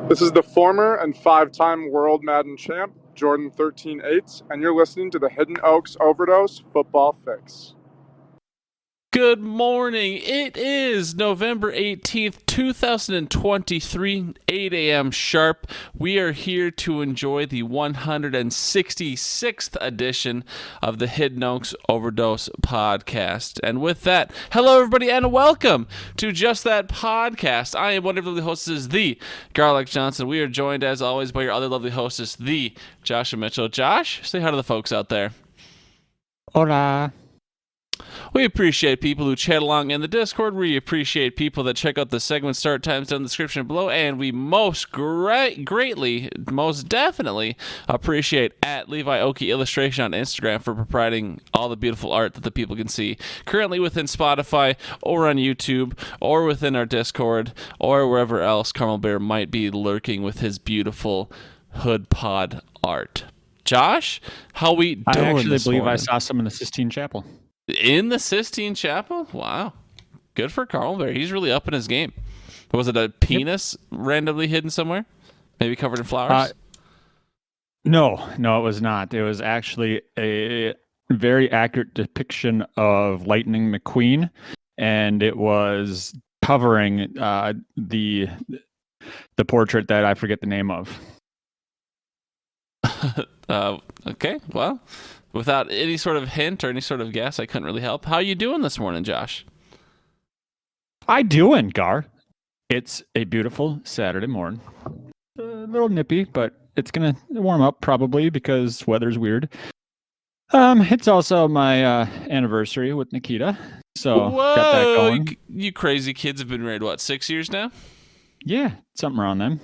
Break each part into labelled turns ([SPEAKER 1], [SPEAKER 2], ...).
[SPEAKER 1] This is the former and five-time World Madden champ, Jordan 13-8, and you're listening to the Hidden Oaks Overdose Football Fix.
[SPEAKER 2] Good morning. It is November 18th, 2023, 8 a.m. sharp. We are here to enjoy the 166th edition of the Hidden Oaks Overdose podcast. And with that, hello everybody and welcome to Just That Podcast. I am one of the lovely hosts, the Garlic Johnson. We are joined as always by your other lovely hostess, the Joshua Mitchell. Josh, say hi to the folks out there.
[SPEAKER 3] Hola.
[SPEAKER 2] We appreciate people who chat along in the Discord. We appreciate people that check out the segment start times down in the description below. And we most definitely appreciate at Levi Oki Illustration on Instagram for providing all the beautiful art that the people can see currently within Spotify or on YouTube or within our Discord or wherever else Carmel Bear might be lurking with his beautiful Hood Pod art. Josh, how we doing?
[SPEAKER 3] I actually
[SPEAKER 2] this
[SPEAKER 3] believe
[SPEAKER 2] morning?
[SPEAKER 3] I saw some in the Sistine Chapel.
[SPEAKER 2] In the Sistine Chapel? Wow. Good for Carl Bear. He's really up in his game. Was it a penis randomly hidden somewhere? Maybe covered in flowers?
[SPEAKER 3] No, it was not. It was actually a very accurate depiction of Lightning McQueen, and it was covering the portrait that I forget the name of.
[SPEAKER 2] Okay, well, without any sort of hint or any sort of guess, I couldn't really help. How are you doing this morning, Josh?
[SPEAKER 3] I doing, Gar. It's a beautiful Saturday morning. A little nippy, but it's gonna warm up probably because weather's weird. It's also my anniversary with Nikita, so
[SPEAKER 2] Whoa,
[SPEAKER 3] got that going.
[SPEAKER 2] You crazy kids have been married, what, 6 years now?
[SPEAKER 3] Yeah, something around them.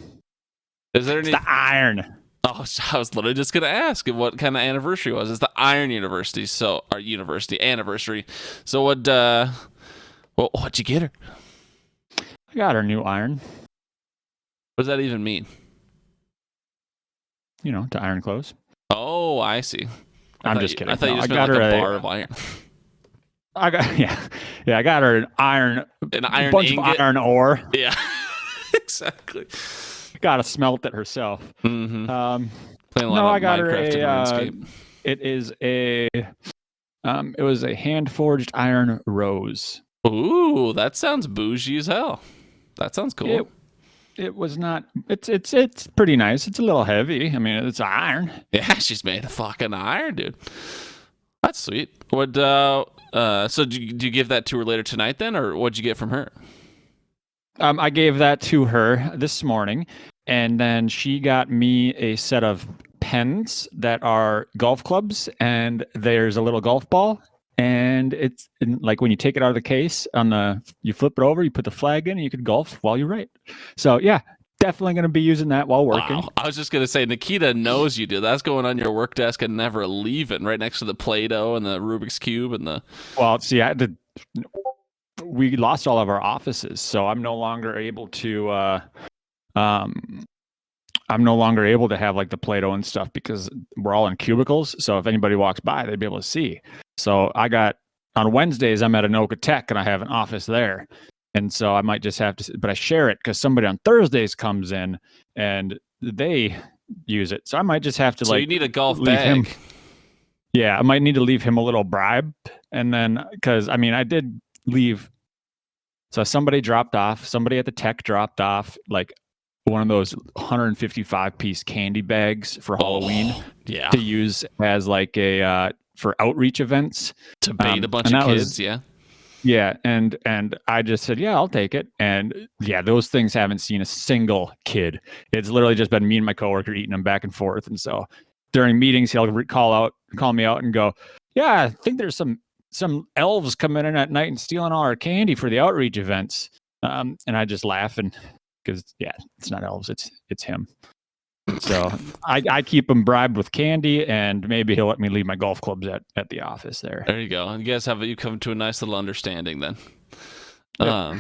[SPEAKER 2] Is there any...
[SPEAKER 3] It's the iron.
[SPEAKER 2] Oh, I was literally just going to ask what kind of anniversary it was. It's the Iron University, our university anniversary. So what'd you get her?
[SPEAKER 3] I got her new iron.
[SPEAKER 2] What does that even mean?
[SPEAKER 3] You know, to iron clothes.
[SPEAKER 2] Oh, I see.
[SPEAKER 3] I'm just kidding.
[SPEAKER 2] I thought you just
[SPEAKER 3] got
[SPEAKER 2] meant
[SPEAKER 3] her
[SPEAKER 2] like a bar of iron.
[SPEAKER 3] I got her an iron bunch
[SPEAKER 2] ingot?
[SPEAKER 3] of iron ore.
[SPEAKER 2] Yeah, exactly.
[SPEAKER 3] Got to smelt it herself.
[SPEAKER 2] Mm-hmm.
[SPEAKER 3] Playing a lot of
[SPEAKER 2] I
[SPEAKER 3] got
[SPEAKER 2] Minecraft
[SPEAKER 3] her
[SPEAKER 2] and RuneScape.
[SPEAKER 3] It was a hand forged iron rose.
[SPEAKER 2] Ooh, that sounds bougie as hell. That sounds cool.
[SPEAKER 3] It was not. It's pretty nice. It's a little heavy. I mean, it's iron.
[SPEAKER 2] Yeah, she's made of fucking iron, dude. That's sweet. So do you give that to her later tonight then, or what'd you get from her?
[SPEAKER 3] I gave that to her this morning, and then she got me a set of pens that are golf clubs, and there's a little golf ball, and it's like when you take it out of the case, you flip it over, you put the flag in, and you can golf while you write. So yeah, definitely going to be using that while working.
[SPEAKER 2] Wow. I was just going to say, Nikita knows you do. That's going on your work desk and never leaving, right next to the Play-Doh and the Rubik's Cube and the...
[SPEAKER 3] Well, see, we lost all of our offices, so I'm no longer able to have like the Play-Doh and stuff because we're all in cubicles. So if anybody walks by, they'd be able to see. So on Wednesdays, I'm at Anoka Tech and I have an office there. And so I might just have to, but I share it because somebody on Thursdays comes in and they use it. So I might just have to
[SPEAKER 2] you need a golf bag.
[SPEAKER 3] I might need to leave him a little bribe. And then, because I mean, I did leave. So somebody at the tech dropped off like one of those 155-piece candy bags for Halloween to use as like for outreach events.
[SPEAKER 2] To bait a bunch of kids, yeah.
[SPEAKER 3] Yeah, and I just said, yeah, I'll take it. And yeah, those things haven't seen a single kid. It's literally just been me and my coworker eating them back and forth. And so during meetings, he'll call me out and go, yeah, I think there's some elves coming in at night and stealing all our candy for the outreach events. And I just laugh because it's not elves, it's him. So I keep him bribed with candy, and maybe he'll let me leave my golf clubs at the office there.
[SPEAKER 2] There you go. You guys you come to a nice little understanding then.
[SPEAKER 3] Yep.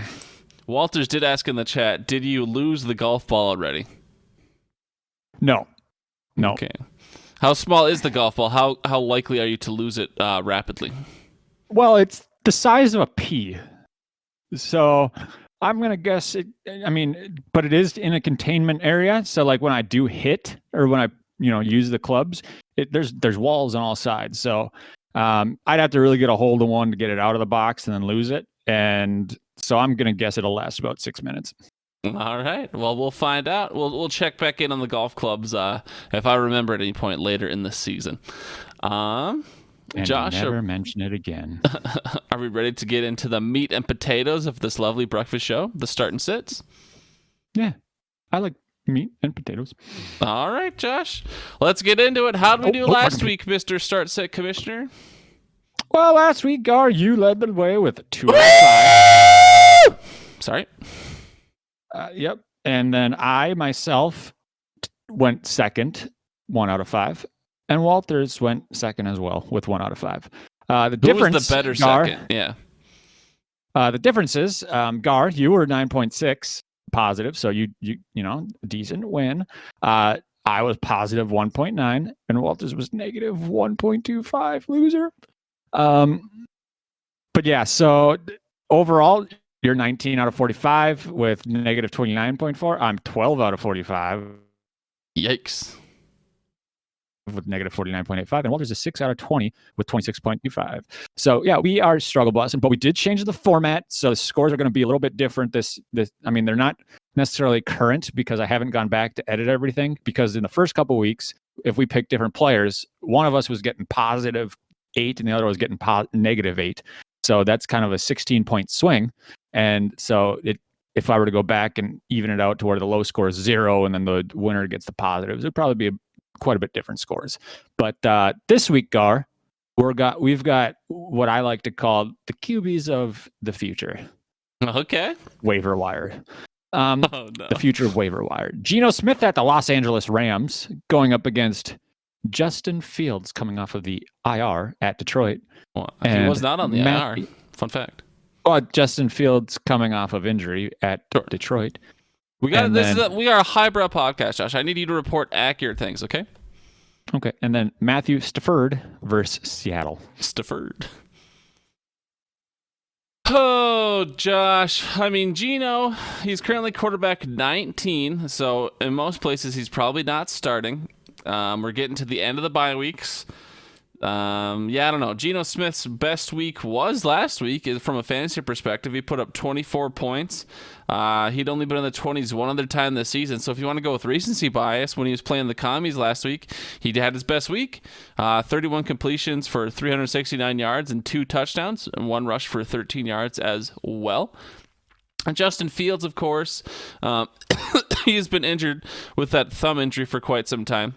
[SPEAKER 2] Walters did ask in the chat, did you lose the golf ball already?
[SPEAKER 3] No.
[SPEAKER 2] Okay. How small is the golf ball? How likely are you to lose it rapidly?
[SPEAKER 3] Well, it's the size of a pea. So I'm gonna guess it. I mean, but it is in a containment area. So like when I do hit or when I use the clubs, there's walls on all sides. So I'd have to really get a hold of one to get it out of the box and then lose it. And so I'm gonna guess it'll last about 6 minutes.
[SPEAKER 2] All right. Well, we'll find out. We'll check back in on the golf clubs if I remember at any point later in the season.
[SPEAKER 3] And
[SPEAKER 2] Josh,
[SPEAKER 3] never mention it again.
[SPEAKER 2] Are we ready to get into the meat and potatoes of this lovely breakfast show, the start and sits?
[SPEAKER 3] Yeah, I like meat and potatoes.
[SPEAKER 2] All right, Josh. Let's get into it. How did we do last week, Mr. Start Sit Commissioner?
[SPEAKER 3] Well, last week, Gar, you led the way with 2 out of 5.
[SPEAKER 2] Sorry.
[SPEAKER 3] Yep. And then I myself went second, 1 out of 5. And Walters went second as well with 1 out of 5. The difference
[SPEAKER 2] was the better
[SPEAKER 3] Gar,
[SPEAKER 2] second? Yeah.
[SPEAKER 3] The difference is, Gar, you were 9.6 positive, so you decent win. I was positive 1.9, and Walters was negative 1.25 loser. But yeah, so overall, you're 19 out of 45 with negative 29.4. I'm 12 out of 45.
[SPEAKER 2] Yikes.
[SPEAKER 3] With negative 49.85, and Walter's a 6 out of 20 with 26.25. So yeah, we are struggle busting, but we did change the format, so the scores are going to be a little bit different. I mean, they're not necessarily current because I haven't gone back to edit everything. Because in the first couple of weeks, if we picked different players, one of us was getting positive 8, and the other was getting negative 8. So that's kind of a 16-point swing. And so if I were to go back and even it out to where the low score is 0, and then the winner gets the positives, it'd probably be quite a bit different scores. But this week, Gar, we've got what I like to call the QBs of the future.
[SPEAKER 2] Okay.
[SPEAKER 3] Waiver wire.
[SPEAKER 2] No.
[SPEAKER 3] The future of waiver wire. Geno Smith at the Los Angeles Rams going up against Justin Fields coming off of the IR at Detroit.
[SPEAKER 2] Well, he was not on the IR. Fun fact.
[SPEAKER 3] Well, Justin Fields coming off of injury at Detroit.
[SPEAKER 2] We are a highbrow podcast, Josh. I need you to report accurate things, okay?
[SPEAKER 3] Okay. And then Matthew Stafford versus Seattle.
[SPEAKER 2] Stafford. Oh, Josh. I mean, Geno, he's currently quarterback 19, so in most places he's probably not starting. We're getting to the end of the bye weeks. I don't know. Geno Smith's best week was last week. From a fantasy perspective, he put up 24 points. He'd only been in the 20s one other time this season. So if you want to go with recency bias, when he was playing the Commies last week, he had his best week. 31 completions for 369 yards and 2 touchdowns, and 1 rush for 13 yards as well. And Justin Fields, of course, he's been injured with that thumb injury for quite some time.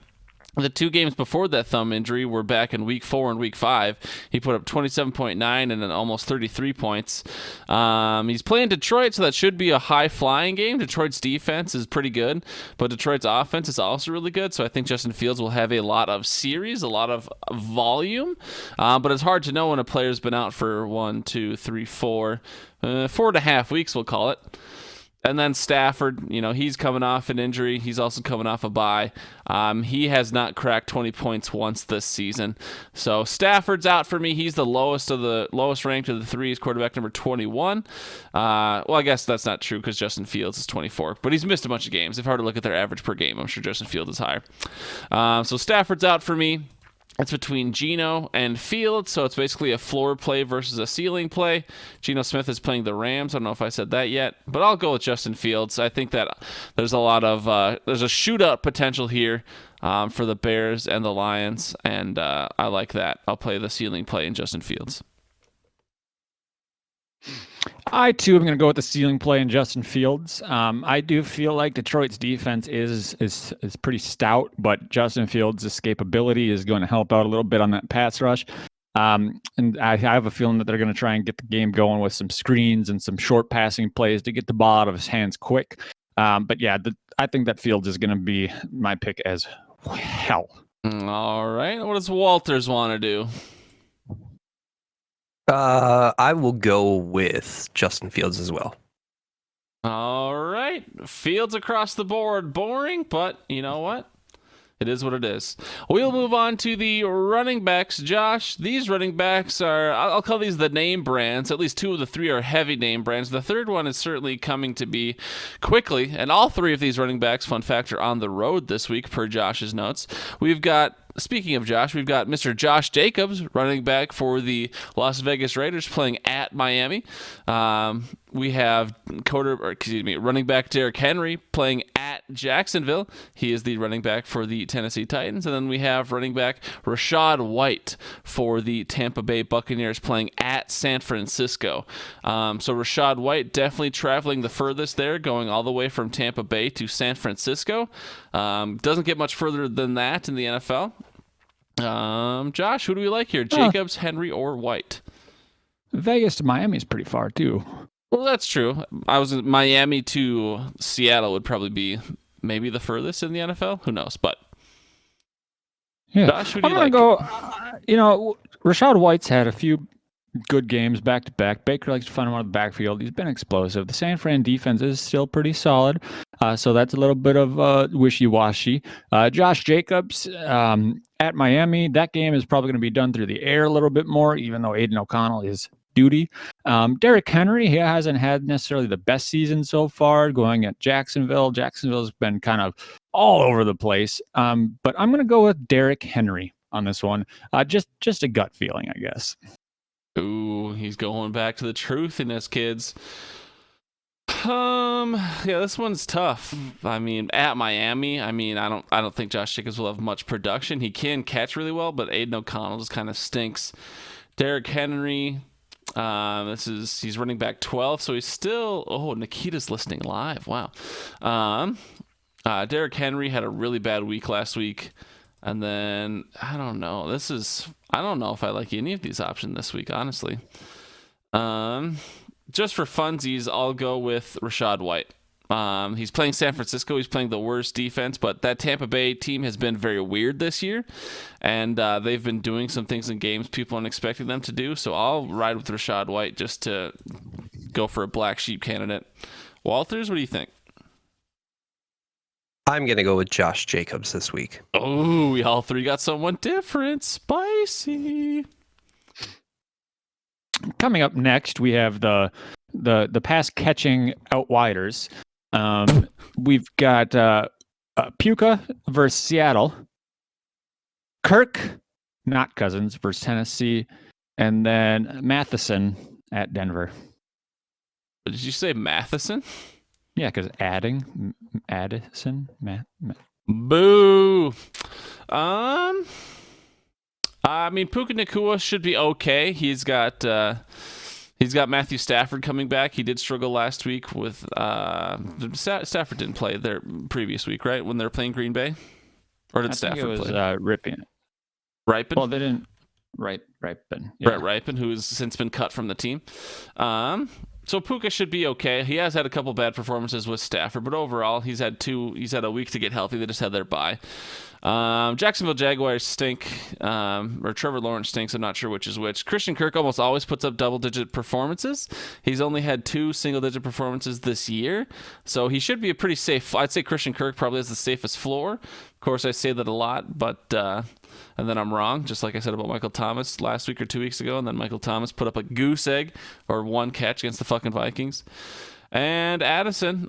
[SPEAKER 2] The 2 games before that thumb injury were back in week 4 and week 5. He put up 27.9 and then almost 33 points. He's playing Detroit, so that should be a high-flying game. Detroit's defense is pretty good, but Detroit's offense is also really good, so I think Justin Fields will have a lot of series, a lot of volume, but it's hard to know when a player's been out for 4.5 weeks, we'll call it. And then Stafford, he's coming off an injury. He's also coming off a bye. He has not cracked 20 points once this season. So Stafford's out for me. He's the lowest ranked of the 3. He's quarterback number 21. Well, I guess that's not true because Justin Fields is 24. But he's missed a bunch of games. If I were to look at their average per game, I'm sure Justin Fields is higher. So Stafford's out for me. It's between Geno and Fields, so it's basically a floor play versus a ceiling play. Geno Smith is playing the Rams. I don't know if I said that yet, but I'll go with Justin Fields. I think that there's a lot of there's a shootout potential here for the Bears and the Lions, and I like that. I'll play the ceiling play in Justin Fields.
[SPEAKER 3] I, too, am going to go with the ceiling play in Justin Fields. I do feel like Detroit's defense is pretty stout, but Justin Fields' escapability is going to help out a little bit on that pass rush. And I have a feeling that they're going to try and get the game going with some screens and some short passing plays to get the ball out of his hands quick. But yeah, I think that Fields is going to be my pick as well.
[SPEAKER 2] All right. What does Walters want to do?
[SPEAKER 4] I will go with Justin Fields as well.
[SPEAKER 2] All right. Fields across the board. Boring, but you know what? It is what it is. We'll move on to the running backs. Josh, these running backs are, I'll call these the name brands. At least 2 of the 3 are heavy name brands. The third one is certainly coming to be quickly. And all 3 of these running backs, fun fact, are on the road this week, per Josh's notes. Speaking of Josh, we've got Mr. Josh Jacobs, running back for the Las Vegas Raiders, playing at Miami. We have running back Derrick Henry playing at Jacksonville. He is the running back for the Tennessee Titans. And then we have running back Rachaad White for the Tampa Bay Buccaneers playing at San Francisco. So Rachaad White definitely traveling the furthest there, going all the way from Tampa Bay to San Francisco. Doesn't get much further than that in the NFL. Josh, who do we like here? Jacobs, Henry, or White?
[SPEAKER 3] Vegas to Miami is pretty far too.
[SPEAKER 2] Well, that's true. I was in Miami to Seattle would probably be maybe the furthest in the NFL. Who knows? But
[SPEAKER 3] yeah,
[SPEAKER 2] Josh, who do
[SPEAKER 3] I'm
[SPEAKER 2] you
[SPEAKER 3] gonna
[SPEAKER 2] like?
[SPEAKER 3] go. Rachaad White's had a few good games back to back. Baker likes to find him out of the backfield. He's been explosive. The San Fran defense is still pretty solid, so that's a little bit of wishy-washy. Josh Jacobs at Miami, that game is probably going to be done through the air a little bit more, even though Aiden O'Connell is duty. Derrick Henry, he hasn't had necessarily the best season so far going at Jacksonville. Jacksonville's been kind of all over the place, but I'm going to go with Derrick Henry on this one. Just a gut feeling, I guess.
[SPEAKER 2] Ooh, he's going back to the truthiness, kids. Yeah, this one's tough. I mean, at Miami, I don't think Josh Jacobs will have much production. He can catch really well, but Aiden O'Connell just kind of stinks. Derrick Henry, he's running back 12, so he's still. Oh, Nikita's listening live. Wow. Derrick Henry had a really bad week last week. And then, I don't know. I don't know if I like any of these options this week, honestly. Just for funsies, I'll go with Rachaad White. He's playing San Francisco. He's playing the worst defense, but that Tampa Bay team has been very weird this year. And they've been doing some things in games people aren't expecting them to do. So I'll ride with Rachaad White just to go for a black sheep candidate. Walters, what do you think?
[SPEAKER 4] I'm going to go with Josh Jacobs this week.
[SPEAKER 2] Oh, we all 3 got someone different. Spicy.
[SPEAKER 3] Coming up next, we have the pass catching outwiders. We've got Puka versus Seattle, Kirk, not Cousins, versus Tennessee, and then Matheson at Denver.
[SPEAKER 2] Did you say Matheson?
[SPEAKER 3] Yeah, because Addison,
[SPEAKER 2] Boo. I mean, Puka Nacua should be okay. He's got Matthew Stafford coming back. He did struggle last week with Stafford didn't play their previous week, right? When they were playing Green Bay, or did Stafford play?
[SPEAKER 3] Ripon.
[SPEAKER 2] Well,
[SPEAKER 3] they didn't. Ripon.
[SPEAKER 2] Yeah. Brett Ripon, who has since been cut from the team. So Puka should be okay. He has had a couple bad performances with Stafford, but overall he's had a week to get healthy. They just had their bye. Jacksonville Jaguars stink, or Trevor Lawrence stinks. I'm not sure which is which. Christian Kirk almost always puts up double-digit performances. He's only had 2 single-digit performances this year, so he should be a pretty safe. I'd say Christian Kirk probably has the safest floor. Of course, I say that a lot, but and then I'm wrong, just like I said about Michael Thomas last week or 2 weeks ago, and then Michael Thomas put up a goose egg or 1 catch against the fucking Vikings. And Addison,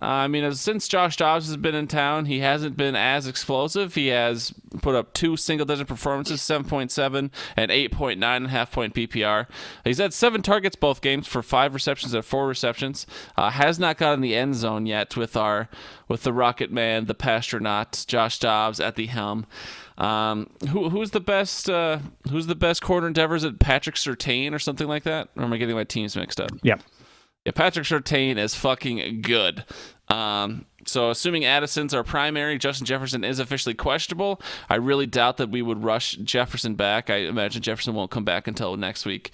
[SPEAKER 2] since Josh Dobbs has been in town, he hasn't been as explosive. He has put up 2 single-digit performances, 7.7 and 8.9 half-point PPR. He's had 7 targets both games for 5 receptions and 4 receptions. Has not gotten the end zone yet with the Rocket Man, the Pastronaut, Josh Dobbs at the helm. Who's the best corner endeavor? Is it Patrick Surtain or something like that? Or am I getting my teams mixed up?
[SPEAKER 3] Yep.
[SPEAKER 2] Yeah, Patrick Surtain is fucking good. So assuming Addison's our primary, Justin Jefferson is officially questionable. I really doubt that we would rush Jefferson back. I imagine Jefferson won't come back until next week.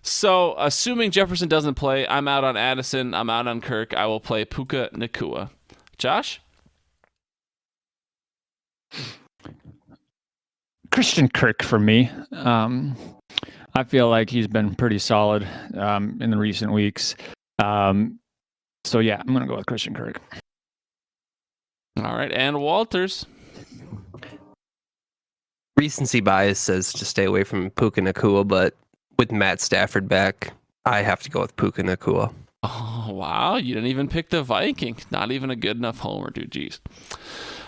[SPEAKER 2] So assuming Jefferson doesn't play, I'm out on Addison. I'm out on Kirk. I will play Puka Nacua. Josh?
[SPEAKER 3] Christian Kirk for me. I feel like he's been pretty solid in the recent weeks. So yeah, I'm gonna go with Christian Kirk.
[SPEAKER 2] All right, and Walters.
[SPEAKER 4] Recency bias says to stay away from Puka Nakua, but with Matt Stafford back, I have to go with Puka Nakua.
[SPEAKER 2] Oh, wow. You didn't even pick the Viking. Not even a good enough homer, dude. Jeez.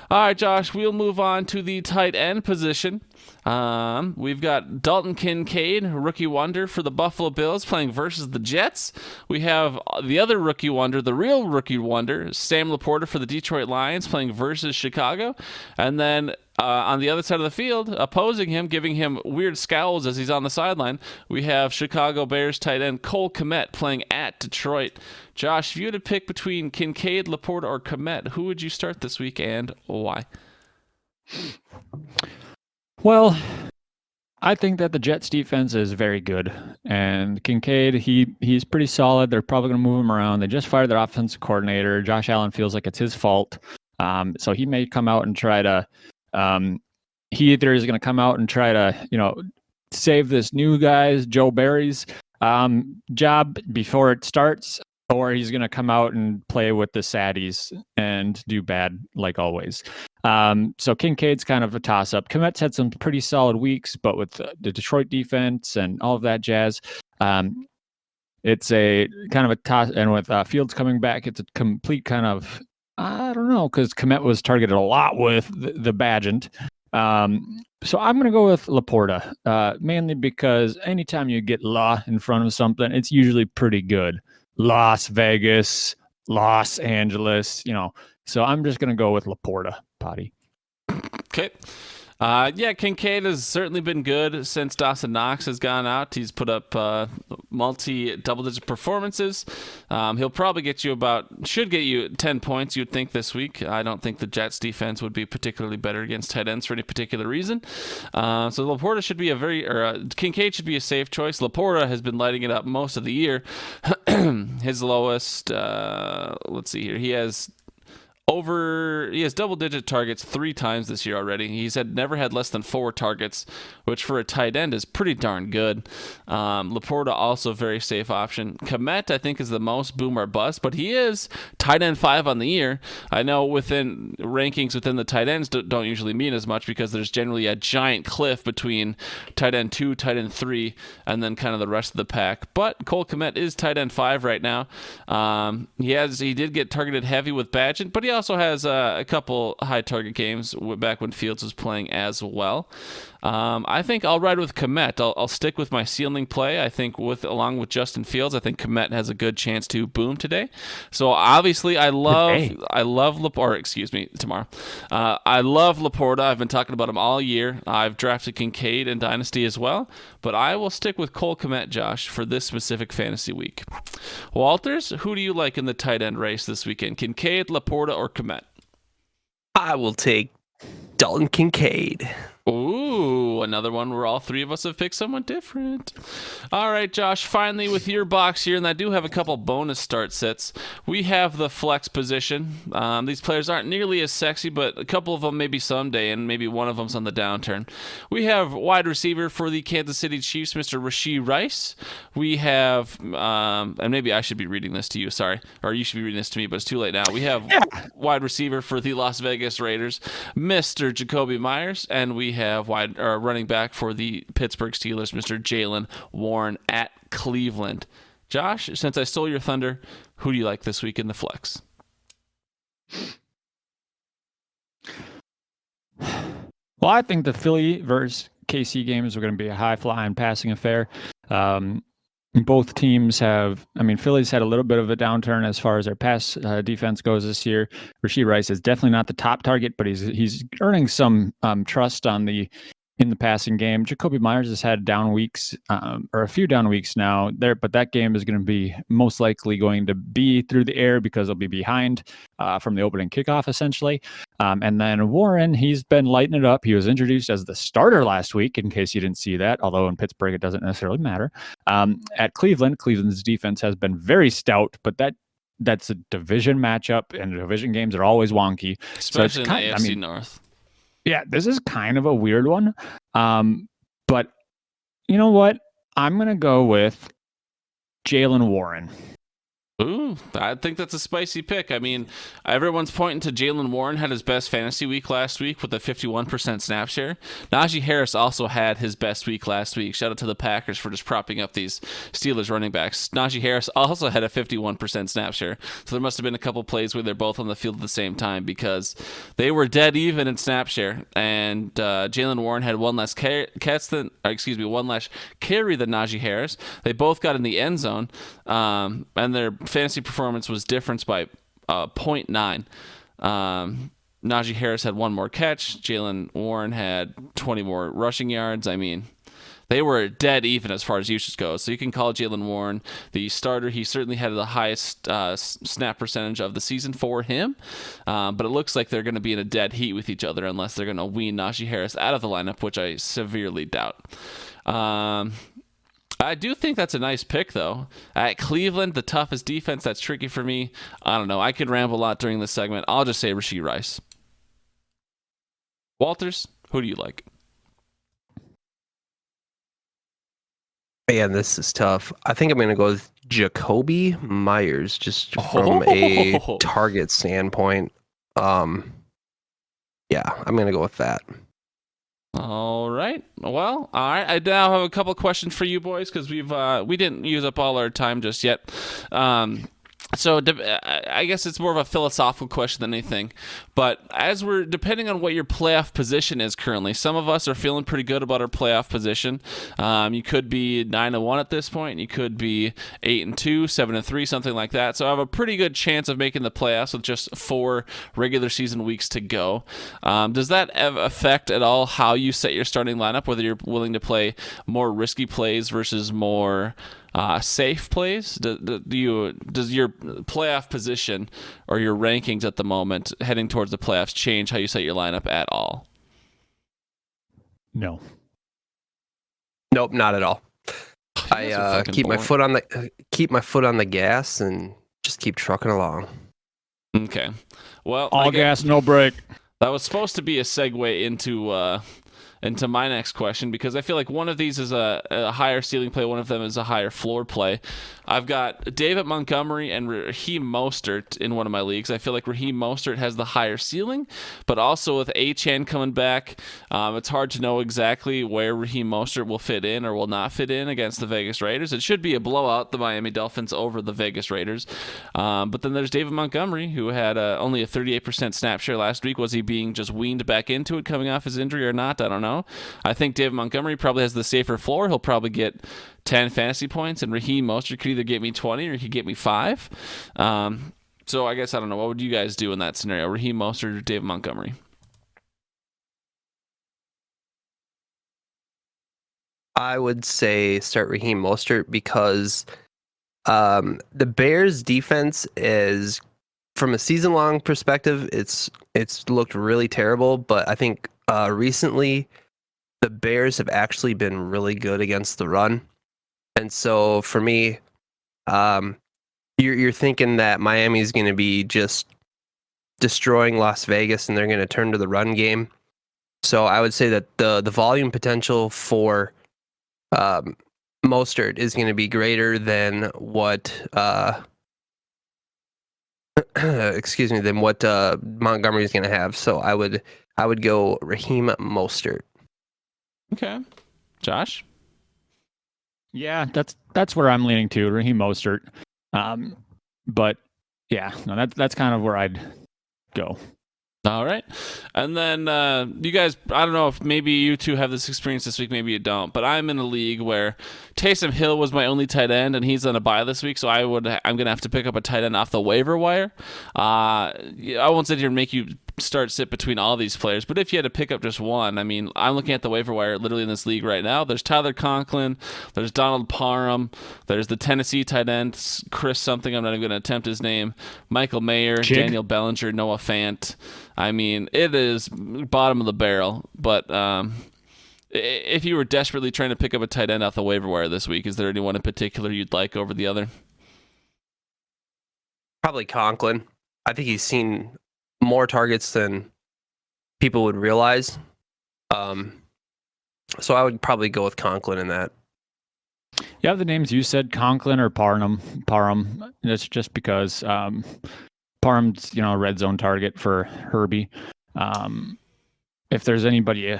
[SPEAKER 2] All right, Josh, we'll move on to the tight end position. We've got Dalton Kincaid, rookie wonder for the Buffalo Bills, playing versus the Jets. We have the other rookie wonder, the real rookie wonder, Sam Laporta for the Detroit Lions, playing versus Chicago. And then on the other side of the field, opposing him, giving him weird scowls as he's on the sideline, we have Chicago Bears tight end Cole Kmet playing at Detroit. Josh, if you had to pick between Kincaid, Laporta, or Kmet, who would you start this week and why?
[SPEAKER 3] Well, I think that the Jets defense is very good, and Kincaid, he's pretty solid. They're probably going to move him around. They just fired their offensive coordinator. Josh Allen feels like it's his fault, so he may come out and try to. He either is going to come out and try to, save this new guy's Joe Barry's job before it starts, or he's going to come out and play with the saddies and do bad like always. So Kincaid's kind of a toss-up. Kmet's had some pretty solid weeks, but with the Detroit defense and all of that jazz, it's a kind of a toss. And with Fields coming back, it's a complete kind of, I don't know, because Kmet was targeted a lot with the Badgent. So I'm going to go with Laporta, mainly because anytime you get La in front of something, it's usually pretty good. Las Vegas, Los Angeles, So I'm just going to go with Laporta, Potty.
[SPEAKER 2] Okay. Kincaid has certainly been good since Dawson Knox has gone out. He's put up double-digit performances. He'll probably should get you 10 points, you'd think, this week. I don't think the Jets defense would be particularly better against tight ends for any particular reason. So Laporta should be Kincaid should be a safe choice. Laporta has been lighting it up most of the year. His lowest, let's see here, he has double-digit targets 3 times this year already. He's never had less than 4 targets, which for a tight end is pretty darn good. Laporta also a very safe option. Kmet, I think, is the most boom or bust, but he is tight end 5 on the year. I know within rankings within the tight ends don't usually mean as much because there's generally a giant cliff between tight end 2, tight end 3, and then kind of the rest of the pack. But Cole Kmet is tight end 5 right now. He did get targeted heavy with Badgett, but he also has a couple high target games back when Fields was playing as well. I think I'll ride with Kmet. I'll stick with my ceiling play. I think along with Justin Fields, I think Kmet has a good chance to boom today. So obviously, tomorrow. I love Laporta. I've been talking about him all year. I've drafted Kincaid in Dynasty as well, but I will stick with Cole Kmet, Josh, for this specific fantasy week. Walters, who do you like in the tight end race this weekend? Kincaid, Laporta, or Kmet?
[SPEAKER 4] I will take Dalton Kincaid.
[SPEAKER 2] Ooh, another one where all 3 of us have picked someone different. All right, Josh, finally with your box here, and I do have a couple bonus start sets. We have the flex position. These players aren't nearly as sexy, but a couple of them maybe someday, and maybe one of them's on the downturn. We have wide receiver for the Kansas City Chiefs, Mr. Rashee Rice. We have, and maybe I should be reading this to you, sorry, or you should be reading this to me, but it's too late now. We have wide receiver for the Las Vegas Raiders, Mr. Jacoby Myers, and we have running back for the Pittsburgh Steelers, Mr. Jaylen Warren at Cleveland. Josh, since I stole your thunder, who do you like this week in the flex?
[SPEAKER 3] Well, I think the Philly versus KC games are going to be a high-flying passing affair. Both teams Philly's had a little bit of a downturn as far as their pass defense goes this year. Rashee Rice is definitely not the top target, but he's earning some trust in the passing game. Jacoby Myers has had down weeks, or a few down weeks now there, but that game is going to be most likely going to be through the air because they'll be behind from the opening kickoff, essentially. And then Warren, he's been lighting it up. He was introduced as the starter last week, in case you didn't see that, although in Pittsburgh it doesn't necessarily matter. At Cleveland's defense has been very stout, but that's a division matchup, and division games are always wonky.
[SPEAKER 2] Especially in the AFC North.
[SPEAKER 3] Yeah, this is kind of a weird one. But you know what? I'm going to go with Jaylen Warren.
[SPEAKER 2] Ooh, I think that's a spicy pick. I mean, everyone's pointing to Jaylen Warren had his best fantasy week last week with a 51% snap share. Najee Harris also had his best week last week. Shout out to the Packers for just propping up these Steelers running backs. Najee Harris also had a 51% snap share. So there must have been a couple plays where they're both on the field at the same time because they were dead even in snap share. And Jaylen Warren had one less carry than Najee Harris. They both got in the end zone, and their fantasy performance was difference by 0.9. Najee Harris had one more catch. Jaylen Warren had 20 more rushing yards. I mean, they were dead even as far as usage goes. So you can call Jaylen Warren the starter. He certainly had the highest snap percentage of the season for him. But it looks like they're going to be in a dead heat with each other unless they're going to wean Najee Harris out of the lineup, which I severely doubt. I do think that's a nice pick, though. At Cleveland, the toughest defense, that's tricky for me. I don't know. I could ramble a lot during this segment. I'll just say Rashee Rice. Walters, who do you like?
[SPEAKER 4] Man, this is tough. I think I'm going to go with Jacoby Myers, just from a target standpoint. Yeah, I'm going to go with that.
[SPEAKER 2] All right. Well, all right. I now have a couple questions for you boys because we didn't use up all our time just yet. So I guess it's more of a philosophical question than anything. But depending on what your playoff position is currently, some of us are feeling pretty good about our playoff position. You could be 9-1 at this point. You could be 8-2, 7-3, something like that. So I have a pretty good chance of making the playoffs with just 4 regular season weeks to go. Does that affect at all how you set your starting lineup, whether you're willing to play more risky plays versus more safe plays? Does your playoff position or your rankings at the moment heading towards the playoffs change how you set your lineup at all?
[SPEAKER 3] No.
[SPEAKER 4] Nope, not at all. I keep my foot on the gas and just keep trucking along.
[SPEAKER 2] Okay. Well,
[SPEAKER 3] all gas, no brake.
[SPEAKER 2] That was supposed to be a segue into my next question, because I feel like one of these is a higher ceiling play, one of them is a higher floor play. I've got David Montgomery and Raheem Mostert in one of my leagues. I feel like Raheem Mostert has the higher ceiling, but also with Achane coming back, it's hard to know exactly where Raheem Mostert will fit in or will not fit in against the Vegas Raiders. It should be a blowout, the Miami Dolphins over the Vegas Raiders. But then there's David Montgomery, who had only a 38% snap share last week. Was he being just weaned back into it coming off his injury or not? I don't know. I think David Montgomery probably has the safer floor. He'll probably get 10 fantasy points, and Raheem Mostert could either get me 20 or he could get me 5. So I guess, I don't know. What would you guys do in that scenario? Raheem Mostert or David Montgomery?
[SPEAKER 4] I would say start Raheem Mostert because the Bears defense is, from a season-long perspective, it's looked really terrible, but I think recently the Bears have actually been really good against the run. And so for me, you're thinking that Miami is going to be just destroying Las Vegas and they're going to turn to the run game. So I would say that the volume potential for Mostert is going to be greater than what Montgomery is going to have. So I would go Raheem Mostert.
[SPEAKER 2] Okay. Josh?
[SPEAKER 3] Yeah, that's where I'm leaning to, Raheem Mostert. But yeah, no, that's kind of where I'd go.
[SPEAKER 2] All right. And then you guys, I don't know if maybe you two have this experience this week, maybe you don't, but I'm in a league where Taysom Hill was my only tight end and he's on a bye this week, so I'm going to have to pick up a tight end off the waiver wire. I won't sit here and make you sit between all these players, but if you had to pick up just one, I mean, I'm looking at the waiver wire literally in this league right now. There's Tyler Conklin, there's Donald Parham, there's the Tennessee tight end, Chris something, I'm not even going to attempt his name, Michael Mayer, Daniel Bellinger, Noah Fant. I mean, it is bottom of the barrel, but if you were desperately trying to pick up a tight end off the waiver wire this week, is there anyone in particular you'd like over the other?
[SPEAKER 4] Probably Conklin. I think he's seen more targets than people would realize. So I would probably go with Conklin in that.
[SPEAKER 3] Yeah, the names you said, Conklin or Parham. That's just because Parham's, a red zone target for Herbie. If there's anybody, I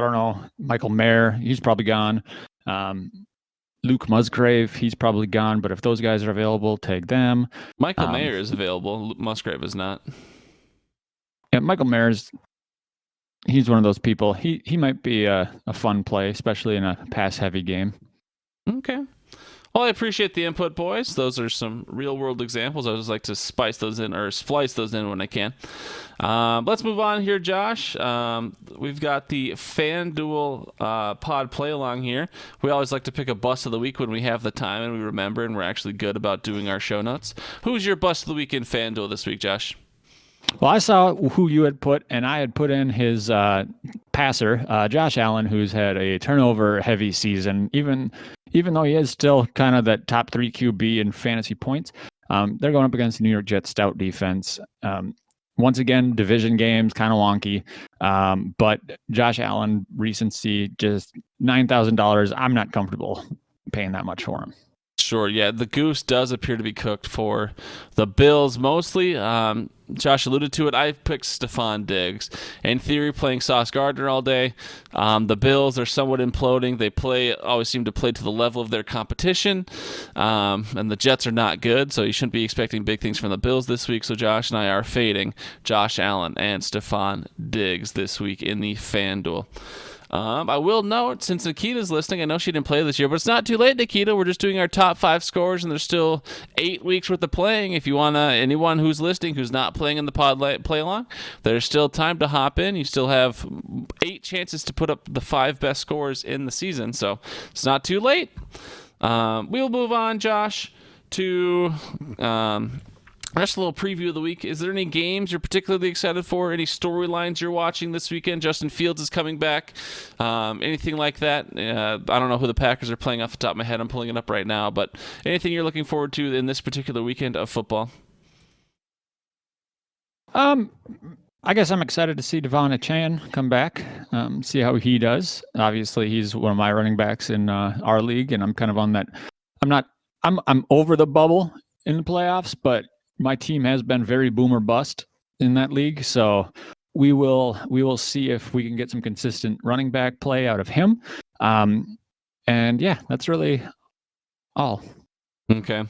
[SPEAKER 3] don't know, Michael Mayer, he's probably gone. Luke Musgrave, he's probably gone. But if those guys are available, take them.
[SPEAKER 2] Michael Mayer is available. Musgrave is not.
[SPEAKER 3] Yeah, Michael Mayer's. He's one of those people. He might be a fun play, especially in a pass-heavy game.
[SPEAKER 2] Okay. Well, I appreciate the input, boys. Those are some real-world examples. I always like to splice those in when I can. Let's move on here, Josh. We've got the FanDuel pod play-along here. We always like to pick a bust of the week when we have the time and we remember and we're actually good about doing our show notes. Who's your bust of the week in FanDuel this week, Josh?
[SPEAKER 3] Well, I saw who you had put, and I had put in his passer, Josh Allen, who's had a turnover-heavy season. Even though he is still kind of that top 3 QB in fantasy points, they're going up against the New York Jets' stout defense. Once again, division games, kind of wonky. But Josh Allen, recency, just $9,000. I'm not comfortable paying that much for him.
[SPEAKER 2] Sure, yeah. The goose does appear to be cooked for the Bills mostly. Josh alluded to it. I picked Stephon Diggs. In theory, playing Sauce Gardner all day. The Bills are somewhat imploding. They always seem to play to the level of their competition. And the Jets are not good, so you shouldn't be expecting big things from the Bills this week. So Josh and I are fading Josh Allen and Stephon Diggs this week in the FanDuel. I will note, since Nikita's listening, I know she didn't play this year, but it's not too late, Nikita. We're just doing our top 5 scores, and there's still 8 weeks worth of playing. If you want anyone who's listening who's not playing in the pod play along, there's still time to hop in. You still have 8 chances to put up the 5 best scores in the season, so it's not too late. We'll move on, Josh, to just a little preview of the week. Is there any games you're particularly excited for? Any storylines you're watching this weekend? Justin Fields is coming back. Anything like that? I don't know who the Packers are playing off the top of my head. I'm pulling it up right now. But anything you're looking forward to in this particular weekend of football?
[SPEAKER 3] I guess I'm excited to see Devon Achane come back, see how he does. Obviously, he's one of my running backs in our league, and I'm kind of on that. I'm over the bubble in the playoffs, but my team has been very boom or bust in that league, so we will see if we can get some consistent running back play out of him. And yeah, that's really all.
[SPEAKER 2] Okay.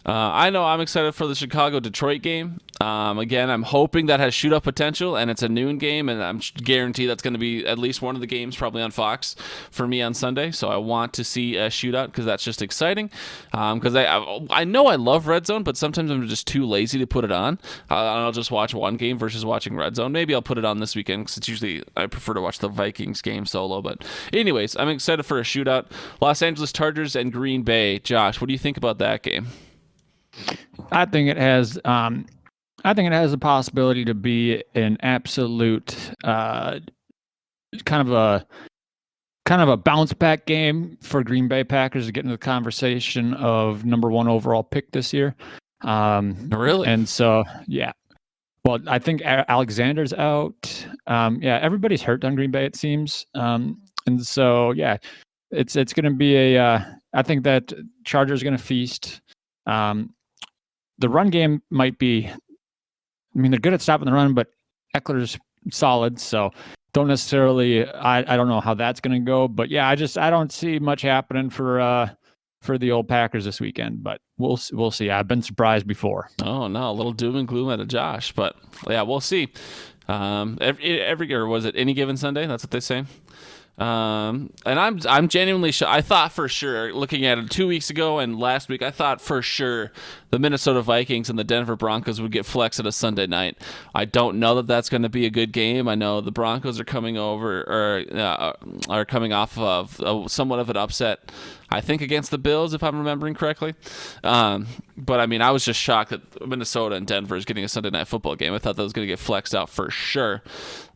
[SPEAKER 2] I know I'm excited for the Chicago-Detroit game. Again, I'm hoping that has shootout potential, and it's a noon game, and I'm guaranteed that's going to be at least one of the games probably on Fox for me on Sunday. So I want to see a shootout because that's just exciting. Because I know I love Red Zone, but sometimes I'm just too lazy to put it on. I'll just watch one game versus watching Red Zone. Maybe I'll put it on this weekend because it's usually I prefer to watch the Vikings game solo. But anyways, I'm excited for a shootout. Los Angeles Chargers and Green Bay. Josh, what do you think about that game?
[SPEAKER 3] I think it has the possibility to be an absolute kind of a bounce back game for Green Bay Packers to get into the conversation of number 1 overall pick this year.
[SPEAKER 2] Really?
[SPEAKER 3] And so, yeah. Well, I think Alexander's out. Everybody's hurt on Green Bay, it seems. And so, yeah, it's going to be I think that Chargers are going to feast. The run game might be, they're good at stopping the run, but Eckler's solid, so don't necessarily, I don't know how that's going to go, but yeah, I don't see much happening for the old Packers this weekend, but we'll see. I've been surprised before.
[SPEAKER 2] Oh no, a little doom and gloom out of Josh, but yeah, we'll see. Every year, was it any given Sunday? That's what they say. And I'm genuinely I thought for sure, looking at it 2 weeks ago and last week, I thought for sure the Minnesota Vikings and the Denver Broncos would get flexed at a Sunday night. I don't know that that's going to be a good game. I know the Broncos are coming over or are coming off of somewhat of an upset, I think, against the Bills, if I'm remembering correctly. But I was just shocked that Minnesota and Denver is getting a Sunday night football game. I thought that was going to get flexed out for sure.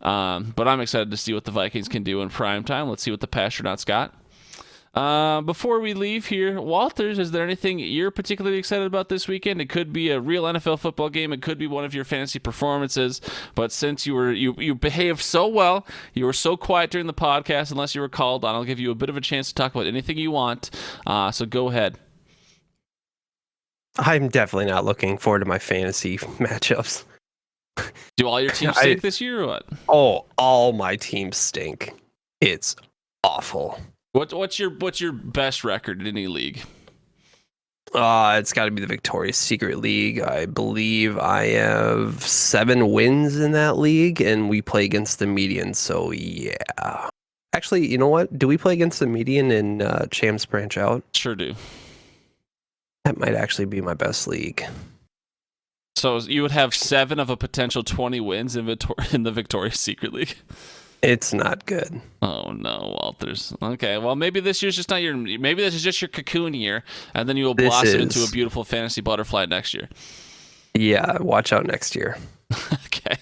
[SPEAKER 2] But I'm excited to see what the Vikings can do in prime time. Let's see what the Pastronauts got. Before we leave here, Walters, is there anything you're particularly excited about this weekend? It could be a real NFL football game. It could be one of your fantasy performances. But since you behaved so well, you were so quiet during the podcast, unless you were called on, I'll give you a bit of a chance to talk about anything you want. So go ahead.
[SPEAKER 4] I'm definitely not looking forward to my fantasy matchups.
[SPEAKER 2] Do all your teams stink this year or what?
[SPEAKER 4] Oh, all my teams stink. It's awful.
[SPEAKER 2] What's your best record in any league?
[SPEAKER 4] It's got to be the Victoria's Secret League. I believe I have 7 wins in that league, and we play against the median. So yeah. Actually, you know what? Do we play against the median in Champs Branch Out?
[SPEAKER 2] Sure do.
[SPEAKER 4] That might actually be my best league.
[SPEAKER 2] So you would have 7 of a potential 20 wins in the Victoria's Secret League.
[SPEAKER 4] It's not good.
[SPEAKER 2] Oh no, Walters. Okay, well maybe this year's just not your. Maybe this is just your cocoon year, and then you will blossom into a beautiful fantasy butterfly next year.
[SPEAKER 4] Yeah, watch out next year.
[SPEAKER 2] Okay.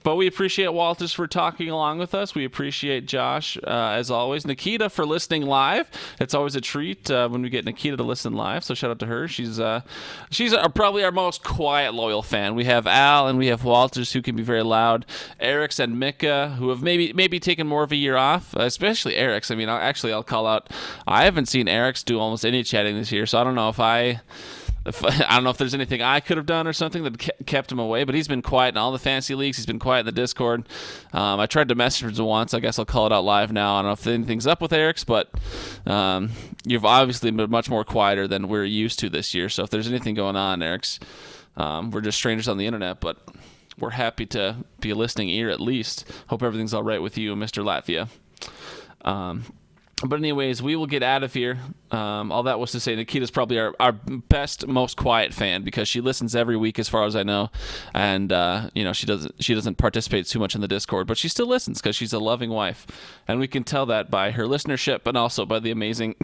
[SPEAKER 2] But we appreciate Walters for talking along with us. We appreciate Josh, as always. Nikita for listening live. It's always a treat when we get Nikita to listen live. So shout out to her. She's probably our most quiet, loyal fan. We have Al and we have Walters, who can be very loud. Eric's and Mika, who have maybe taken more of a year off, especially Eric's. I mean, I'll call out. I haven't seen Eric's do almost any chatting this year, so I don't know if there's anything I could have done or something that kept him away, but he's been quiet in all the fantasy leagues. He's been quiet in the Discord. I tried to message him once. I guess I'll call it out live now. I don't know if anything's up with Eric's, but you've obviously been much more quieter than we're used to this year. So if there's anything going on, Eric's, we're just strangers on the internet, but we're happy to be a listening ear at least. Hope everything's all right with you, Mr. Latvia. But anyways, we will get out of here. All that was to say, Nikita's probably our best, most quiet fan because she listens every week, as far as I know, and she doesn't participate too much in the Discord, but she still listens because she's a loving wife, and we can tell that by her listenership and also by the amazing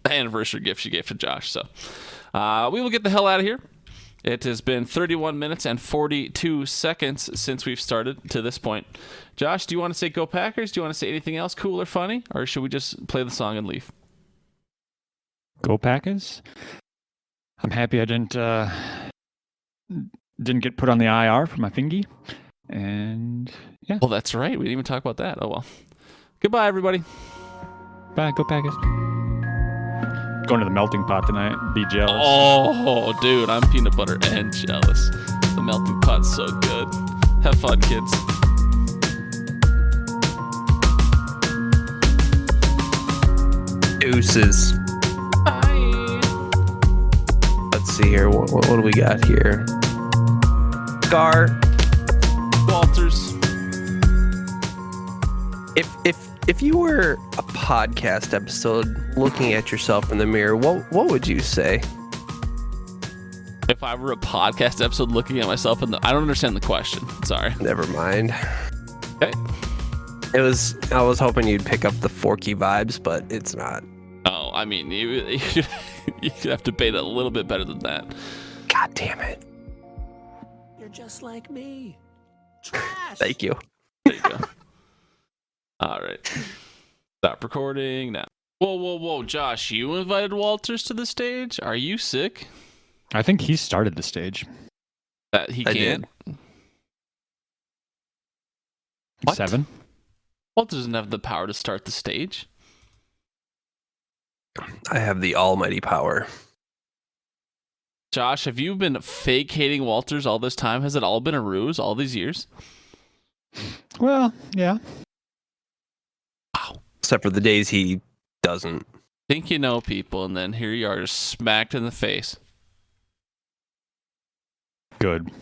[SPEAKER 2] anniversary gift she gave to Josh. So we will get the hell out of here. It has been 31 minutes and 42 seconds since we've started to this point. Josh, do you want to say go Packers? Do you want to say anything else cool or funny? Or should we just play the song and leave?
[SPEAKER 3] Go Packers. I'm happy I didn't get put on the IR for my fingy. And yeah.
[SPEAKER 2] Well, that's right. We didn't even talk about that. Oh, well. Goodbye, everybody.
[SPEAKER 3] Bye. Go Packers. Going to the melting pot tonight. Be jealous.
[SPEAKER 2] Oh, dude, I'm peanut butter and jealous. The melting pot's so good. Have fun, kids.
[SPEAKER 4] Deuces.
[SPEAKER 2] Bye.
[SPEAKER 4] Let's see here. What do we got here? Gar.
[SPEAKER 2] Walters.
[SPEAKER 4] If you were a podcast episode looking at yourself in the mirror, what would you say?
[SPEAKER 2] If I were a podcast episode looking at myself I don't understand the question. Sorry.
[SPEAKER 4] Never mind.
[SPEAKER 2] Okay.
[SPEAKER 4] I was hoping you'd pick up the Forky vibes, but it's not.
[SPEAKER 2] Oh, I mean, you have to bait it a little bit better than that.
[SPEAKER 4] God damn it.
[SPEAKER 5] You're just like me. Trash.
[SPEAKER 4] Thank you.
[SPEAKER 2] There you go. All right. Stop recording now. Whoa, Josh, you invited Walters to the stage? Are you sick?
[SPEAKER 3] I think he started the stage.
[SPEAKER 2] That he can't? What?
[SPEAKER 3] 7.
[SPEAKER 2] Walters doesn't have the power to start the stage.
[SPEAKER 4] I have the almighty power.
[SPEAKER 2] Josh, have you been fake hating Walters all this time? Has it all been a ruse all these years?
[SPEAKER 3] Well, yeah.
[SPEAKER 2] Wow.
[SPEAKER 4] Except for the days he doesn't.
[SPEAKER 2] Think you know people, and then here you are just smacked in the face.
[SPEAKER 3] Good.